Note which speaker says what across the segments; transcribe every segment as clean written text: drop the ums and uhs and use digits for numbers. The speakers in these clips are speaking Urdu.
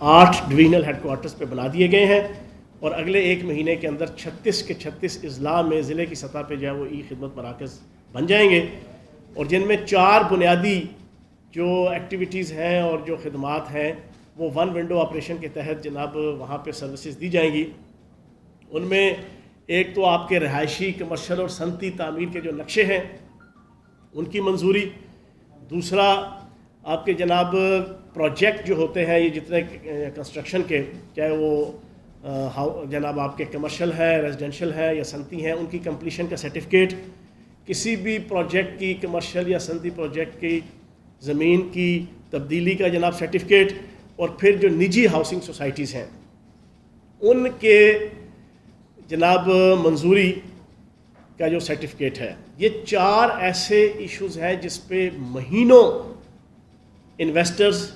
Speaker 1: 8 ڈویژنل ہیڈ کوارٹرز پہ بنا دیے گئے ہیں اور اگلے 1 مہینے کے اندر 36 کے 36 اضلاع میں ضلع کی سطح پہ جو ہے وہ ای خدمت مراکز بن جائیں گے، اور جن میں 4 بنیادی جو ایکٹیویٹیز ہیں اور جو خدمات ہیں وہ 1 ونڈو آپریشن کے تحت جناب وہاں پہ سروسز دی جائیں گی۔ ان میں ایک تو آپ کے رہائشی، کمرشل اور صنعتی تعمیر کے جو نقشے ہیں ان کی منظوری، دوسرا آپ کے جناب پروجیکٹ جو ہوتے ہیں یہ جتنے کنسٹرکشن کے، چاہے وہ جناب آپ کے کمرشل ہے، ریزیڈنشل ہے یا صنعتی ہیں، ان کی کمپلیشن کا سرٹیفکیٹ، کسی بھی پروجیکٹ کی کمرشل یا صنعتی پروجیکٹ کی زمین کی تبدیلی کا جناب سرٹیفکیٹ، اور پھر جو نجی ہاؤسنگ سوسائٹیز ہیں ان کے جناب منظوری کا جو سرٹیفکیٹ ہے۔ یہ 4 ایسے ایشوز ہیں جس پہ مہینوں انویسٹرز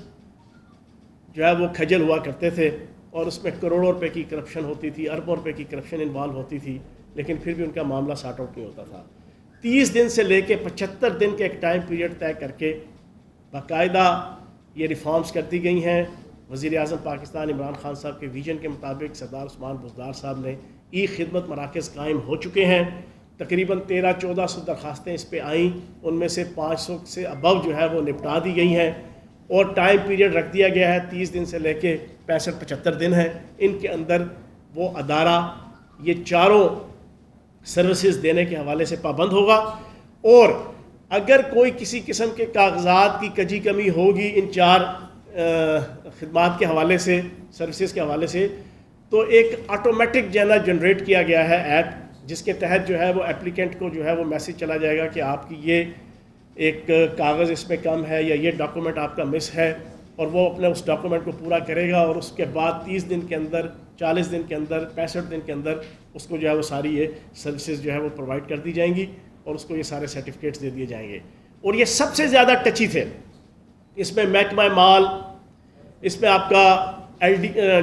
Speaker 1: جو ہے وہ کھجل ہوا کرتے تھے اور اس میں کروڑوں روپے کی کرپشن ہوتی تھی، اربوں روپے کی کرپشن انوالو ہوتی تھی، لیکن پھر بھی ان کا معاملہ سارٹ آؤٹ نہیں ہوتا تھا۔ 30 دن سے لے کے 75 دن کے ایک ٹائم پیریڈ طے کر کے باقاعدہ یہ ریفارمز کر دی گئی ہیں۔ وزیر اعظم پاکستان عمران خان صاحب کے ویژن کے مطابق سردار عثمان بزدار صاحب نے ای خدمت مراکز قائم ہو چکے ہیں۔ تقریباً 1300-1400 درخواستیں اس پہ آئیں، ان میں سے 500 سے ابو جو ہے وہ نپٹا دی گئی ہیں، اور ٹائم پیریڈ رکھ دیا گیا ہے 30 دن سے لے کے 65-75 دن ہے۔ ان کے اندر وہ ادارہ یہ 4 سروسز دینے کے حوالے سے پابند ہوگا، اور اگر کوئی کسی قسم کے کاغذات کی کجی کمی ہوگی ان 4 خدمات کے حوالے سے، سروسز کے حوالے سے، تو ایک آٹومیٹک جو ہے نا جنریٹ کیا گیا ہے ایپ، جس کے تحت جو ہے وہ ایپلیکینٹ کو جو ہے وہ میسیج چلا جائے گا کہ آپ کی یہ ایک کاغذ اس میں کم ہے یا یہ ڈاکومنٹ آپ کا مس ہے، اور وہ اپنے اس ڈاکومنٹ کو پورا کرے گا، اور اس کے بعد 30 دن کے اندر، 40 دن کے اندر، 65 دن کے اندر اس کو جو ہے وہ ساری یہ سروسز جو ہے وہ پرووائڈ کر دی جائیں گی، اور اس کو یہ سارے سرٹیفکیٹس دے دیے جائیں گے۔ اور یہ سب سے زیادہ ٹچی تھے، اس میں محکمہ مال، اس میں آپ کا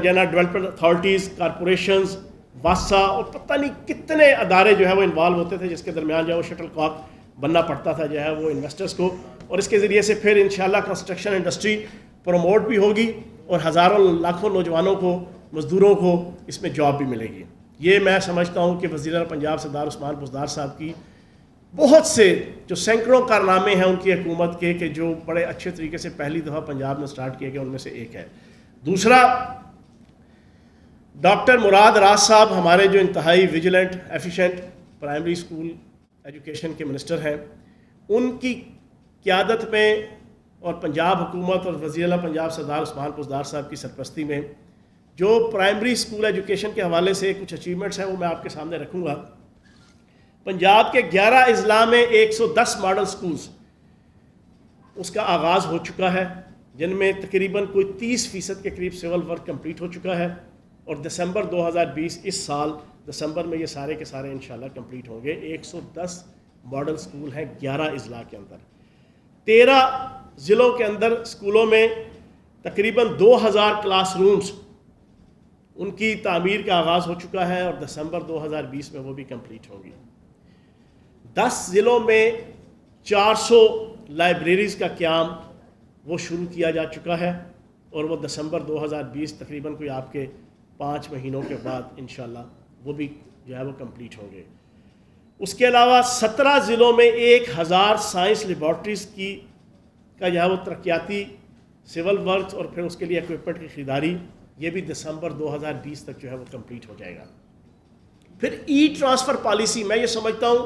Speaker 1: ڈیولپمنٹ اتھارٹیز، کارپوریشنز، واسا، اور پتہ نہیں کتنے ادارے جو ہے وہ انوالو ہوتے تھے، جس کے درمیان جو ہے وہ شٹل کاک بننا پڑتا تھا جو ہے وہ انویسٹرز کو، اور اس کے ذریعے سے پھر انشاءاللہ کنسٹرکشن انڈسٹری پروموٹ بھی ہوگی اور ہزاروں لاکھوں نوجوانوں کو، مزدوروں کو اس میں جاب بھی ملے گی۔ یہ میں سمجھتا ہوں کہ وزیر اعلیٰ پنجاب سردار عثمان بزدار صاحب کی بہت سے جو سینکڑوں کارنامے ہیں ان کی حکومت کے، کہ جو بڑے اچھے طریقے سے پہلی دفعہ پنجاب میں سٹارٹ کیے گئے، ان میں سے ایک ہے۔ دوسرا، ڈاکٹر مراد راز صاحب ہمارے جو انتہائی vigilant, efficient primary school education کے منسٹر ہیں، ان کی قیادت میں اور پنجاب حکومت اور وزیر اعلیٰ پنجاب سردار عثمان بزدار صاحب کی سرپرستی میں جو پرائمری اسکول ایجوکیشن کے حوالے سے کچھ اچیومنٹس ہیں وہ میں آپ کے سامنے رکھوں گا۔ پنجاب کے 11 اضلاع میں 110 ماڈل سکولز اس کا آغاز ہو چکا ہے، جن میں تقریباً کوئی 30% کے قریب سول ورک کمپلیٹ ہو چکا ہے، اور دسمبر 2020 اس سال دسمبر میں یہ سارے کے سارے انشاءاللہ کمپلیٹ ہوں گے۔ 110 ماڈل سکول ہیں 11 اضلاع کے اندر۔ 13 ضلعوں کے اندر اسکولوں میں تقریباً 2000 کلاس رومز ان کی تعمیر کا آغاز ہو چکا ہے، اور دسمبر 2020 میں وہ بھی کمپلیٹ ہوں گی۔ 10 ضلعوں میں 400 لائبریریز کا قیام وہ شروع کیا جا چکا ہے، اور وہ دسمبر 2020 تقریباً کوئی آپ کے 5 مہینوں کے بعد انشاءاللہ وہ بھی جو ہے وہ کمپلیٹ ہوں گے۔ اس کے علاوہ 17 ضلعوں میں 1000 سائنس لیبارٹریز کا جو ہے وہ ترقیاتی سول ورکس اور پھر اس کے لیے ایکوپمنٹ کی خریداری، یہ بھی دسمبر 2020 تک جو ہے وہ کمپلیٹ ہو جائے گا۔ پھر ای ٹرانسفر پالیسی، میں یہ سمجھتا ہوں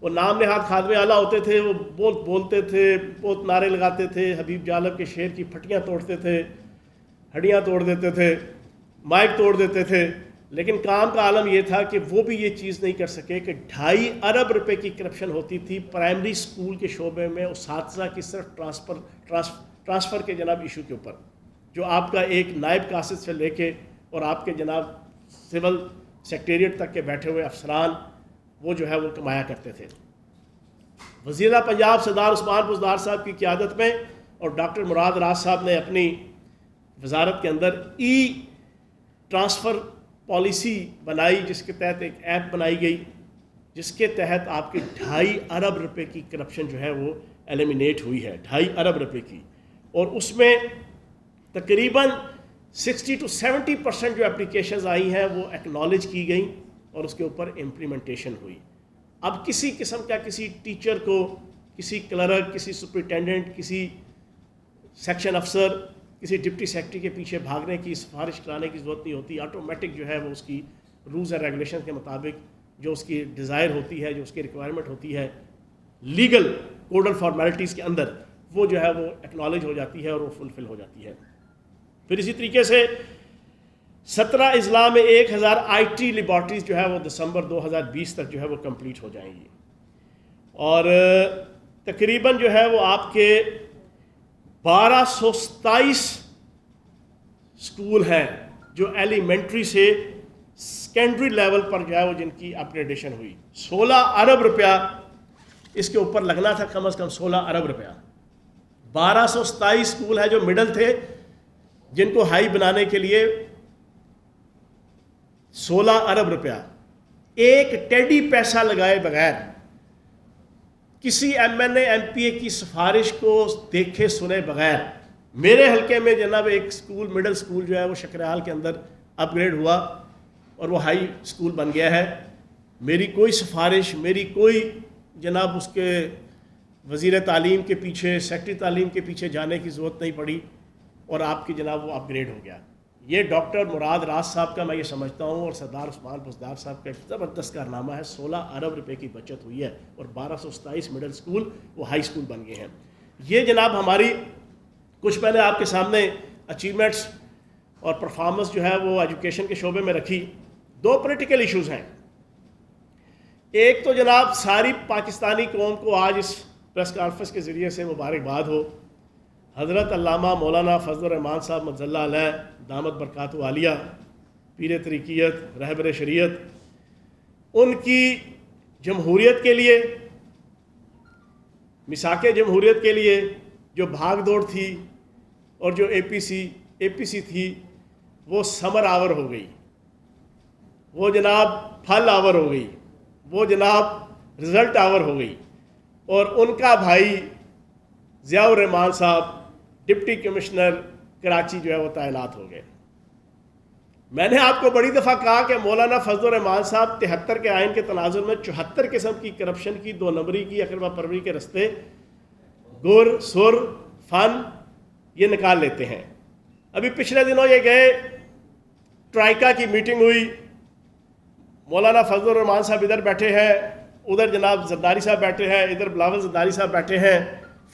Speaker 1: وہ نام نہاد خادم اعلیٰ ہوتے تھے، وہ بہت بولتے تھے، بہت نعرے لگاتے تھے، حبیب جالب کے شعر کی پھٹیاں توڑتے تھے، ہڈیاں توڑ دیتے تھے، مائک توڑ دیتے تھے، لیکن کام کا عالم یہ تھا کہ وہ بھی یہ چیز نہیں کر سکے کہ 2.5 ارب روپے کی کرپشن ہوتی تھی پرائمری اسکول کے شعبے میں اساتذہ کی صرف ٹرانسفر کے جناب ایشو کے اوپر، جو آپ کا ایک نائب قاصد سے لے کے اور آپ کے جناب سول سیکریٹریٹ تک کے بیٹھے ہوئے افسران وہ جو ہے وہ کمایا کرتے تھے۔ وزیر اعلیٰ پنجاب سردار عثمان بزدار صاحب کی قیادت میں اور ڈاکٹر مراد راز صاحب نے اپنی وزارت کے اندر ای ٹرانسفر پالیسی بنائی، جس کے تحت ایک ایپ بنائی گئی، جس کے تحت آپ کے 2.5 ارب روپے کی کرپشن جو ہے وہ ایلیمینیٹ ہوئی ہے، 2.5 ارب روپے کی، اور اس میں تقریباً 60 to 70% جو اپلیکیشنز آئی ہیں وہ ایکنالج کی گئیں اور اس کے اوپر امپلیمنٹیشن ہوئی. اب کسی قسم کا کسی ٹیچر کو، کسی کلرک، کسی سپرنٹینڈنٹ، کسی سیکشن افسر، کسی ڈپٹی سیکرٹری کے پیچھے بھاگنے کی، سفارش کرانے کی ضرورت نہیں ہوتی. آٹومیٹک جو ہے وہ اس کی رولز اینڈ ریگولیشن کے مطابق جو اس کی ڈیزائر ہوتی ہے، جو اس کی ریکوائرمنٹ ہوتی ہے لیگل کوڈل فارمیلٹیز کے اندر، وہ جو ہے وہ ایکنالج ہو جاتی ہے اور وہ فلفل ہو جاتی ہے. پھر اسی طریقے سے 17 اضلاع میں 1000 آئی ٹی لیبارٹریز جو ہے وہ دسمبر 2020 تک جو ہے وہ کمپلیٹ ہو جائیں گی. اور تقریباً جو ہے وہ آپ کے 1227 اسکول ہیں جو ایلیمنٹری سے سیکنڈری لیول پر جو ہے وہ جن کی اپ گریڈیشن ہوئی. 16 ارب روپیہ اس کے اوپر لگنا تھا، کم از کم 16 ارب روپیہ. 1227 اسکول ہیں جو مڈل تھے، جن کو ہائی بنانے کے لیے 16 ارب روپیہ، ایک ٹیڈی پیسہ لگائے بغیر، کسی M N A M P A کی سفارش کو دیکھے سنے بغیر میرے حلقے میں جناب ایک اسکول، مڈل اسکول جو ہے وہ شکریال کے اندر اپ گریڈ ہوا اور وہ ہائی اسکول بن گیا ہے. میری کوئی سفارش، میری کوئی جناب اس کے وزیر تعلیم کے پیچھے، سیکرٹری تعلیم کے پیچھے جانے کی ضرورت نہیں پڑی اور آپ کی جناب وہ اپ گریڈ ہو گیا. یہ ڈاکٹر مراد راز صاحب کا میں یہ سمجھتا ہوں اور سردار عثمان بزدار صاحب کا ایک زبردست کارنامہ ہے. 16 ارب روپے کی بچت ہوئی ہے اور 1227 مڈل اسکول وہ ہائی اسکول بن گئے ہیں. یہ جناب ہماری کچھ میں نے آپ کے سامنے اچیومنٹس اور پرفارمنس جو ہے وہ ایجوکیشن کے شعبے میں رکھی. 2 پولیٹیکل ایشوز ہیں. ایک تو جناب ساری پاکستانی قوم کو آج اس پریس کانفرنس کے ذریعے سے مبارکباد ہو. حضرت علامہ مولانا فضل الرحمان صاحب مجزل اللہ علیہ دامت برکاتہ عالیہ، پیر طریقیت، رہبر شریعت، ان کی جمہوریت کے لیے، مساک جمہوریت کے لیے جو بھاگ دوڑ تھی اور جو اے پی سی تھی وہ ثمر آور ہو گئی، وہ جناب پھل آور ہو گئی، وہ جناب رزلٹ آور ہو گئی. اور ان کا بھائی ضیاء الرحمان صاحب ڈپٹی کمشنر کراچی جو ہے وہ تعینات ہو گئے. میں نے آپ کو بڑی دفعہ کہا کہ مولانا فضل الرحمان صاحب 73 کے آئین کے تناظر میں 74 قسم کی کرپشن کی، 2 نمبری کی، اقربا پروری کے رستے، گر، سر، فن یہ نکال لیتے ہیں. ابھی پچھلے دنوں یہ گئے، ٹرائکا کی میٹنگ ہوئی، مولانا فضل الرحمان صاحب ادھر بیٹھے ہیں، ادھر جناب زرداری صاحب بیٹھے ہیں، ادھر بلاول زرداری صاحب بیٹھے ہیں.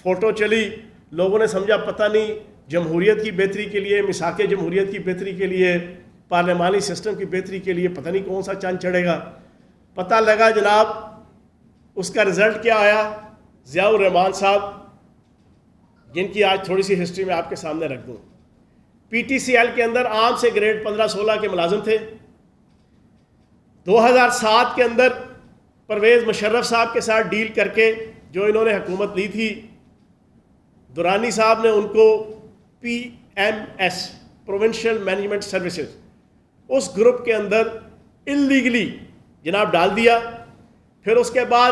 Speaker 1: فوٹو چلی، لوگوں نے سمجھا پتہ نہیں جمہوریت کی بہتری کے لیے، مساک جمہوریت کی بہتری کے لیے، پارلیمانی سسٹم کی بہتری کے لیے پتہ نہیں کون سا چاند چڑھے گا. پتہ لگا جناب اس کا رزلٹ کیا آیا. ضیاء الرحمان صاحب جن کی آج تھوڑی سی ہسٹری میں آپ کے سامنے رکھ دوں. پی ٹی سی ایل کے اندر عام سے گریڈ 15-16 کے ملازم تھے. 2007 کے اندر پرویز مشرف صاحب کے ساتھ ڈیل کر کے جو انہوں نے حکومت لی تھی، دورانی صاحب نے ان کو P M S provincial management services اس گروپ کے اندر انلیگلی جناب ڈال دیا. پھر اس کے بعد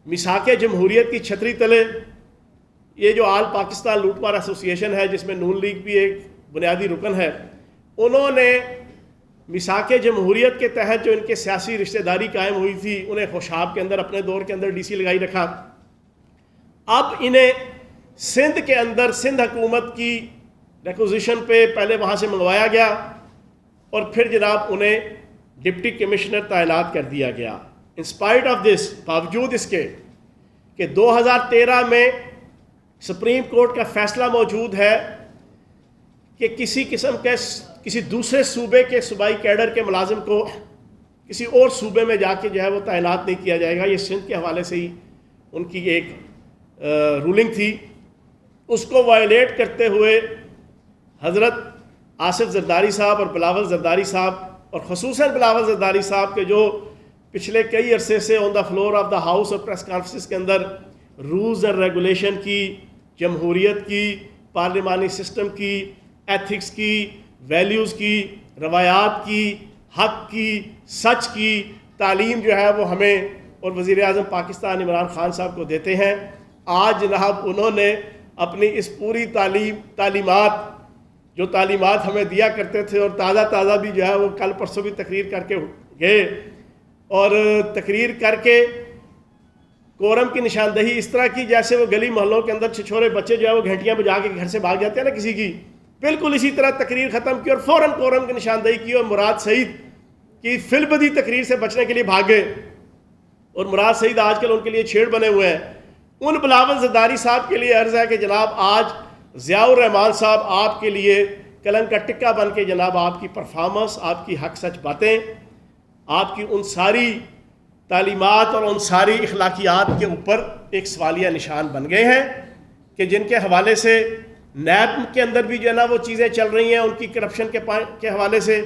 Speaker 1: مساک جمہوریت کی چھتری تلے یہ جو آل پاکستان لوٹ مار ایسوسی ایشن ہے جس میں نون لیگ بھی ایک بنیادی رکن ہے، انہوں نے مساک جمہوریت کے تحت جو ان کے سیاسی رشتہ داری قائم ہوئی تھی انہیں خوشاب کے اندر اپنے دور کے اندر ڈی سی لگائی رکھا. اب انہیں سندھ کے اندر سندھ حکومت کی ریکوزیشن پہ پہلے وہاں سے منگوایا گیا اور پھر جناب انہیں ڈپٹی کمشنر تعینات کر دیا گیا. انسپائٹ آف دس، باوجود اس کے کہ 2013 میں سپریم کورٹ کا فیصلہ موجود ہے کہ کسی قسم کے کسی دوسرے صوبے کے صوبائی کیڈر کے ملازم کو کسی اور صوبے میں جا کے جو ہے وہ تعینات نہیں کیا جائے گا. یہ سندھ کے حوالے سے ہی ان کی ایک رولنگ تھی. اس کو وائلیٹ کرتے ہوئے حضرت آصف زرداری صاحب اور بلاول زرداری صاحب، اور خصوصاً بلاول زرداری صاحب کے جو پچھلے کئی عرصے سے on the floor of the house اور پریس کانفرنس کے اندر رولز اینڈ ریگولیشن کی، جمہوریت کی، پارلیمانی سسٹم کی، ایتھکس کی، ویلیوز کی، روایات کی، حق کی، سچ کی تعلیم جو ہے وہ ہمیں اور وزیر اعظم پاکستان عمران خان صاحب کو دیتے ہیں. آج جناب انہوں نے اپنی اس پوری تعلیمات جو تعلیمات ہمیں دیا کرتے تھے، اور تازہ تازہ بھی جو ہے وہ کل پرسوں بھی تقریر کر کے گئے، اور تقریر کر کے کورم کی نشاندہی اس طرح کی جیسے وہ گلی محلوں کے اندر چھچورے بچے جو ہے وہ گھنٹیاں بجا کے گھر سے بھاگ جاتے ہیں نا کسی کی، بالکل اسی طرح تقریر ختم کی اور فوراً کورم کی نشاندہی کی، اور مراد سعید کی فی البدی تقریر سے بچنے کے لیے بھاگے، اور مراد سعید آج کل ان کے لیے چھیڑ بنے ہوئے ہیں۔ ان بلاول زرداری صاحب کے لیے عرض ہے کہ جناب آج ضیاء الرحمان صاحب آپ کے لیے کلنگ کا ٹکا بن کے جناب آپ کی پرفارمنس، آپ کی حق سچ باتیں، آپ کی ان ساری تعلیمات اور ان ساری اخلاقیات کے اوپر ایک سوالیہ نشان بن گئے ہیں کہ جن کے حوالے سے نیب کے اندر بھی جو ہے نا وہ چیزیں چل رہی ہیں ان کی کرپشن کے حوالے سے،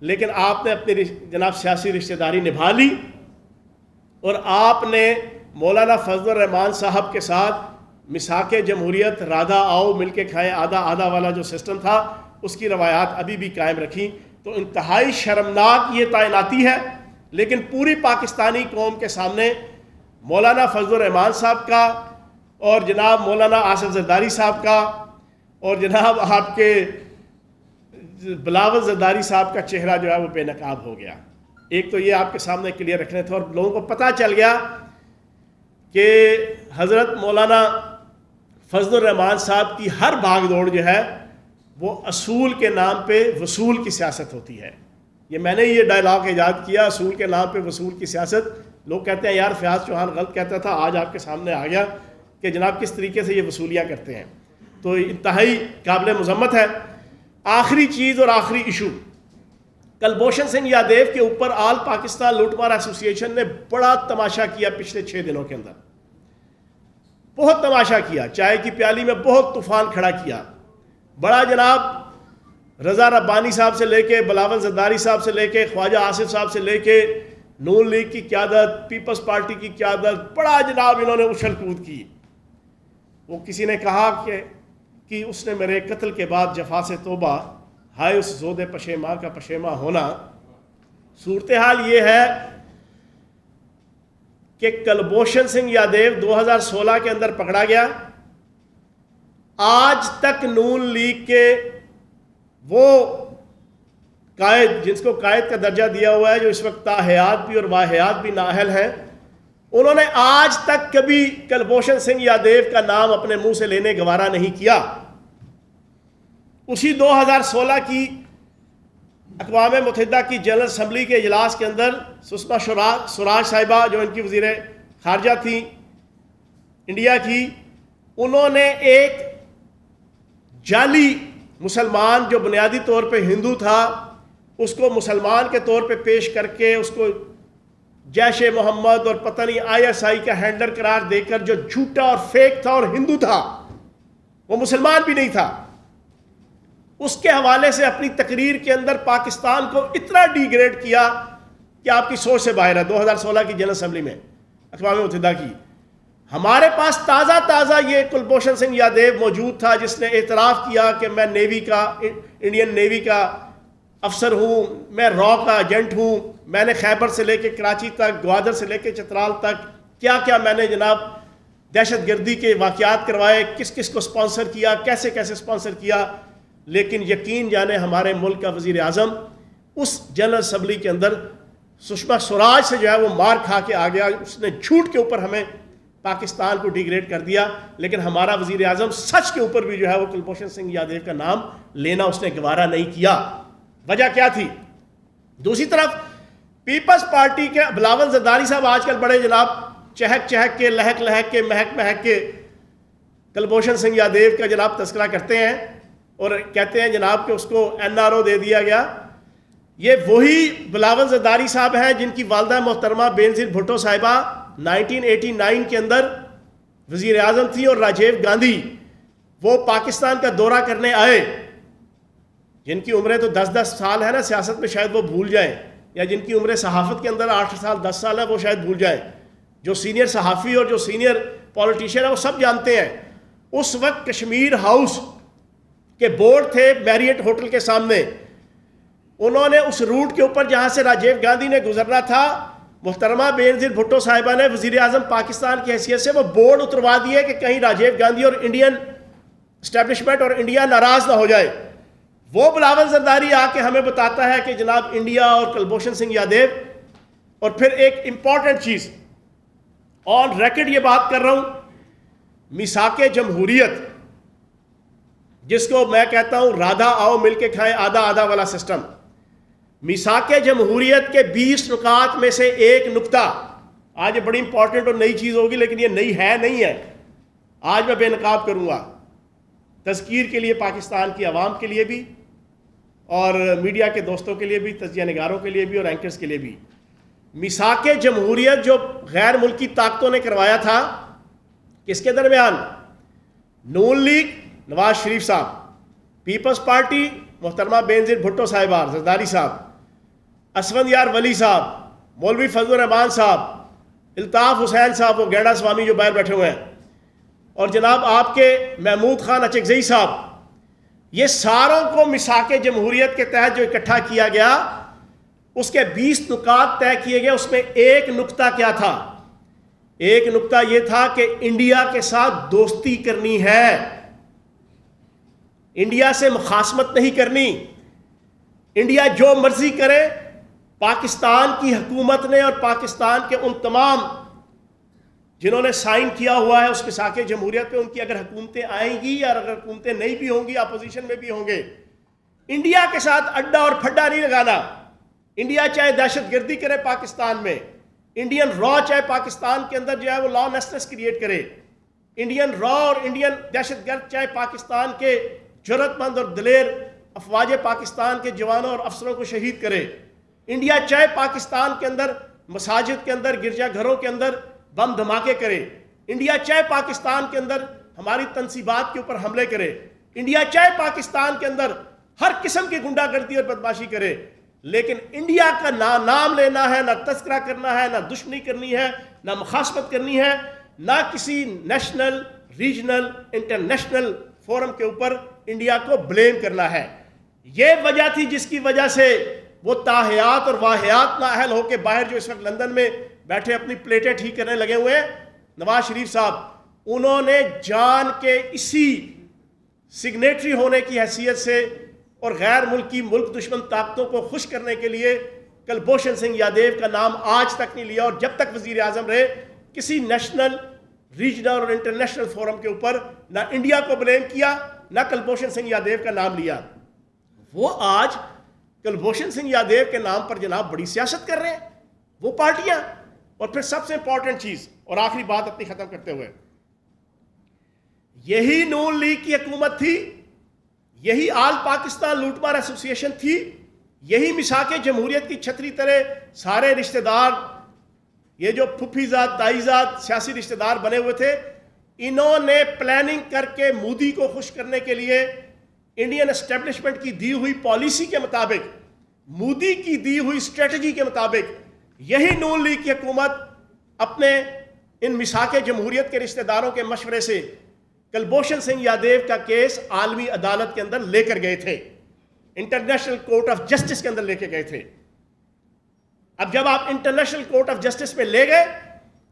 Speaker 1: لیکن آپ نے اپنی جناب سیاسی رشتہ داری نبھا لی، اور آپ نے مولانا فضل الرحمان صاحب کے ساتھ مساق جمہوریت رادا آؤ مل کے کھائیں آدھا آدھا والا جو سسٹم تھا اس کی روایات ابھی بھی قائم رکھی۔ تو انتہائی شرمناک یہ تعیناتی ہے، لیکن پوری پاکستانی قوم کے سامنے مولانا فضل الرحمان صاحب کا اور جناب مولانا آصف زرداری صاحب کا اور جناب آپ کے بلاول زرداری صاحب کا چہرہ جو ہے وہ بے نقاب ہو گیا۔ ایک تو یہ آپ کے سامنے کلیئر رکھنے تھے، اور لوگوں کو پتہ چل گیا کہ حضرت مولانا فضل الرحمان صاحب کی ہر بھاگ دوڑ جو ہے وہ اصول کے نام پہ وصول کی سیاست ہوتی ہے۔ یہ میں نے یہ ڈائلاگ ایجاد کیا، اصول کے نام پہ وصول کی سیاست۔ لوگ کہتے ہیں یار فیاض چوہان غلط کہتا تھا، آج آپ کے سامنے آ گیا کہ جناب کس طریقے سے یہ وصولیاں کرتے ہیں، تو انتہائی قابل مذمت ہے۔ آخری چیز اور آخری ایشو، کلبھوشن سنگھ یادیو کے اوپر آل پاکستان لوٹ مار ایسوسی ایشن نے بڑا تماشا کیا پچھلے 6 دنوں کے اندر، بہت تماشا کیا، چائے کی پیالی میں بہت طوفان کھڑا کیا، بڑا جناب رضا ربانی صاحب سے لے کے بلاول زرداری صاحب سے لے کے خواجہ آصف صاحب سے لے کے نون لیگ کی قیادت، پیپلز پارٹی کی قیادت، بڑا جناب انہوں نے اچھل کود کی۔ وہ کسی نے کہا کہ اس نے میرے قتل کے بعد جفا سے توبہ، ہائے اس زود پشیماں کا پشیماں ہونا۔ صورتحال یہ ہے کہ کلبھوشن سنگھ یادیو 2016 کے اندر پکڑا گیا، آج تک نون لیگ کے وہ قائد جس کو قائد کا درجہ دیا ہوا ہے، جو اس وقت تاحیات بھی اور واحیات بھی نااہل ہیں، انہوں نے آج تک کبھی کلبھوشن سنگھ یادیو کا نام اپنے منہ سے لینے گوارا نہیں کیا۔ اسی 2016 کی اقوام متحدہ کی جنرل اسمبلی کے اجلاس کے اندر سشما سوراج صاحبہ جو ان کی وزیر خارجہ تھیں انڈیا کی، انہوں نے ایک جعلی مسلمان جو بنیادی طور پہ ہندو تھا اس کو مسلمان کے طور پہ پیش کر کے اس کو جیش محمد اور پتہ نہیں ISI کا ہینڈلر قرار دے کر، جو جھوٹا اور فیک تھا اور ہندو تھا، وہ مسلمان بھی نہیں تھا، اس کے حوالے سے اپنی تقریر کے اندر پاکستان کو اتنا ڈی گریڈ کیا کہ آپ کی سوچ سے باہر ہے۔ 2016 کی جنرل اسمبلی میں اقوام متحدہ کی، ہمارے پاس تازہ یہ کلبھوشن سنگھ یادیو موجود تھا جس نے اعتراف کیا کہ میں نیوی کا، انڈین نیوی کا افسر ہوں، میں را کا ایجنٹ ہوں، میں نے خیبر سے لے کے کراچی تک، گوادر سے لے کے چترال تک کیا میں نے جناب دہشت گردی کے واقعات کروائے، کس کس کو سپانسر کیا، کیسے سپانسر کیا۔ لیکن یقین جانے ہمارے ملک کا وزیر اعظم اس جنرل اسمبلی کے اندر سشما سوراج سے جو ہے وہ مار کھا کے آ گیا، اس نے جھوٹ کے اوپر ہمیں پاکستان کو ڈیگریڈ کر دیا، لیکن ہمارا وزیر اعظم سچ کے اوپر بھی جو ہے وہ کلبھوشن سنگھ یادیو کا نام لینا اس نے گوارا نہیں کیا۔ وجہ کیا تھی؟ دوسری طرف پیپلز پارٹی کے بلاول زرداری صاحب آج کل بڑے جناب چہک کے لہک کے مہک کے کلبھوشن سنگھ یادیو کا جناب تذکرہ کرتے ہیں اور کہتے ہیں جناب کہ اس کو NRO دے دیا گیا۔ یہ وہی بلاول زرداری صاحب ہیں جن کی والدہ محترمہ بینظیر بھٹو صاحبہ 1989 کے اندر وزیر اعظم تھی، اور راجیو گاندھی وہ پاکستان کا دورہ کرنے آئے، جن کی عمریں تو 10 سال ہے نا سیاست میں، شاید وہ بھول جائیں، یا جن کی عمریں صحافت کے اندر 8 سال 10 سال ہے وہ شاید بھول جائیں۔ جو سینئر صحافی اور جو سینئر پولیٹیشین ہے وہ سب جانتے ہیں، اس وقت کشمیر ہاؤس کے بورڈ تھے میریٹ ہوٹل کے سامنے، انہوں نے اس روٹ کے اوپر جہاں سے راجیو گاندھی نے گزرنا تھا، محترمہ بینظیر بھٹو صاحبہ نے وزیر اعظم پاکستان کی حیثیت سے وہ بورڈ اتروا دیے کہ کہیں راجیو گاندھی اور انڈین اسٹیبلشمنٹ اور انڈیا ناراض نہ ہو جائے۔ وہ بلاول زرداری آ کے ہمیں بتاتا ہے کہ جناب انڈیا اور کلبھوشن سنگھ یادیو، اور پھر ایک امپورٹنٹ چیز آن ریکڈ یہ بات کر رہا ہوں، میثاق جمہوریت جس کو میں کہتا ہوں رادھا آؤ مل کے کھائیں آدھا آدھا والا سسٹم، میثاق جمہوریت کے 20 نکات میں سے ایک نکتہ، آج یہ بڑی امپورٹنٹ اور نئی چیز ہوگی لیکن یہ نئی ہے نہیں ہے، آج میں بے نقاب کروں گا تذکیر کے لیے، پاکستان کی عوام کے لیے بھی اور میڈیا کے دوستوں کے لیے بھی، تجزیہ نگاروں کے لیے بھی اور اینکرز کے لیے بھی۔ میثاق جمہوریت جو غیر ملکی طاقتوں نے کروایا تھا، کس کے درمیان؟ نون لیگ نواز شریف صاحب، پیپلز پارٹی محترمہ بینظیر بھٹو صاحبہ زرداری صاحب، اسفند یار ولی صاحب، مولوی فضل الرحمان صاحب، الطاف حسین صاحب وہ گیڑا سوامی جو باہر بیٹھے ہوئے ہیں، اور جناب آپ کے محمود خان اچکزئی صاحب، یہ ساروں کو میثاق جمہوریت کے تحت جو اکٹھا کیا گیا، اس کے 20 نکات طے کیے گئے، اس میں ایک نکتہ کیا تھا؟ ایک نکتہ یہ تھا کہ انڈیا کے ساتھ دوستی کرنی ہے، انڈیا سے مخاصمت نہیں کرنی، انڈیا جو مرضی کرے، پاکستان کی حکومت نے اور پاکستان کے ان تمام جنہوں نے سائن کیا ہوا ہے اس میثاق جمہوریت پہ، ان کی اگر حکومتیں آئیں گی یا اگر حکومتیں نہیں بھی ہوں گی، اپوزیشن میں بھی ہوں گے، انڈیا کے ساتھ اڈا اور پھڈا نہیں لگانا۔ انڈیا چاہے دہشت گردی کرے پاکستان میں، انڈین را چاہے پاکستان کے اندر جو ہے وہ لا نیسنس کریٹ کرے، انڈین را اور انڈین دہشت گرد چاہے پاکستان کے جرأت مند اور دلیر افواج پاکستان کے جوانوں اور افسروں کو شہید کرے، انڈیا چاہے پاکستان کے اندر مساجد کے اندر گرجا گھروں کے اندر بم دھماکے کرے، انڈیا چاہے پاکستان کے اندر ہماری تنصیبات کے اوپر حملے کرے، انڈیا چاہے پاکستان کے اندر ہر قسم کی گنڈا گردی اور بدماشی کرے، لیکن انڈیا کا نہ نام لینا ہے، نہ تذکرہ کرنا ہے، نہ دشمنی کرنی ہے، نہ مخاصمت کرنی ہے، نہ کسی نیشنل، ریجنل، انٹرنیشنل فورم کے اوپر انڈیا کو بلیم کرنا ہے۔ یہ وجہ تھی جس کی وجہ سے وہ تاحیات اور واحیات نااہل ہو کے باہر جو اس وقت لندن میں بیٹھے اپنی پلیٹیں ٹھیک کرنے لگے ہوئے ہیں، نواز شریف صاحب، انہوں نے جان کے اسی سگنیٹری ہونے کی حیثیت سے اور غیر ملکی ملک دشمن طاقتوں کو خوش کرنے کے لیے کلبھوشن سنگھ یادیو کا نام آج تک نہیں لیا، اور جب تک وزیر اعظم رہے کسی نیشنل، ریجنل اور انٹرنیشنل فورم کے اوپر نہ انڈیا کو بلیم کیا، نہ کلبھوشن سنگھ یادیو کا نام لیا۔ وہ آج کلبھوشن سنگھ یادیو کے نام پر جناب بڑی سیاست کر رہے ہیں وہ پارٹیاں۔ اور پھر سب سے امپورٹنٹ چیز اور آخری بات اپنی ختم کرتے ہوئے، یہی نون لیگ کی حکومت تھی، یہی آل پاکستان لوٹ مار ایسوسی ایشن تھی، یہی میثاق جمہوریت کی چھتری طرح سارے رشتہ دار، یہ جو پھپھی زاد تائی زاد سیاسی رشتہ دار بنے ہوئے تھے، انہوں نے پلاننگ کر کے مودی کو خوش کرنے کے لیے انڈین اسٹیبلشمنٹ کی دی ہوئی پالیسی کے مطابق، مودی کی دی ہوئی اسٹریٹجی کے مطابق، یہی نون لیگ کی حکومت اپنے ان میثاق جمہوریت کے رشتہ داروں کے مشورے سے کلبھوشن سنگھ یادیو کا کیس عالمی عدالت کے اندر لے کر گئے تھے، انٹرنیشنل کورٹ آف جسٹس کے اندر لے کے گئے تھے۔ اب جب آپ انٹرنیشنل کورٹ آف جسٹس میں لے گئے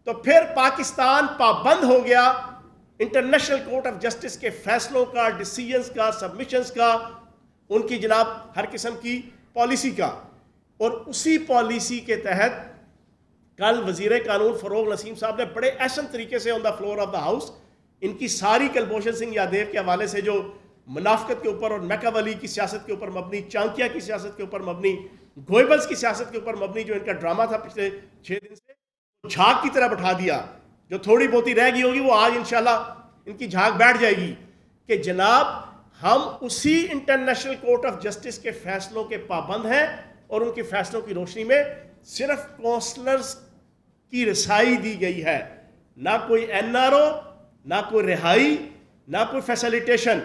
Speaker 1: تو پھر پاکستان پابند ہو گیا انٹرنیشنل کورٹ آف جسٹس کے فیصلوں کا، ڈیسیژنز کا، سبمیشنز کا، ان کی جناب ہر قسم کی پالیسی کا۔ اور اسی پالیسی کے تحت کل وزیر قانون فروغ نسیم صاحب نے بڑے احسن طریقے سے on the floor of the house ان کی ساری کلبھوشن سنگھ یادیو کے حوالے سے جو منافقت کے اوپر اور میکاولی کی سیاست کے اوپر مبنی، چانکیا کی سیاست کے اوپر مبنی، گوئبلز کی سیاست کے اوپر مبنی جو ان کا ڈرامہ تھا پچھلے 6 دن سے، جھاگ کی طرح بٹھا دیا۔ جو تھوڑی بہتی رہ گئی ہوگی وہ آج انشاءاللہ ان کی جھاگ بیٹھ جائے گی کہ جناب ہم اسی انٹرنیشنل کورٹ آف جسٹس کے فیصلوں کے پابند ہیں، اور ان کے فیصلوں کی روشنی میں صرف کونسلرز کی رسائی دی گئی ہے، نہ کوئی این آر او، نہ کوئی رہائی، نہ کوئی فیسیلیٹیشن۔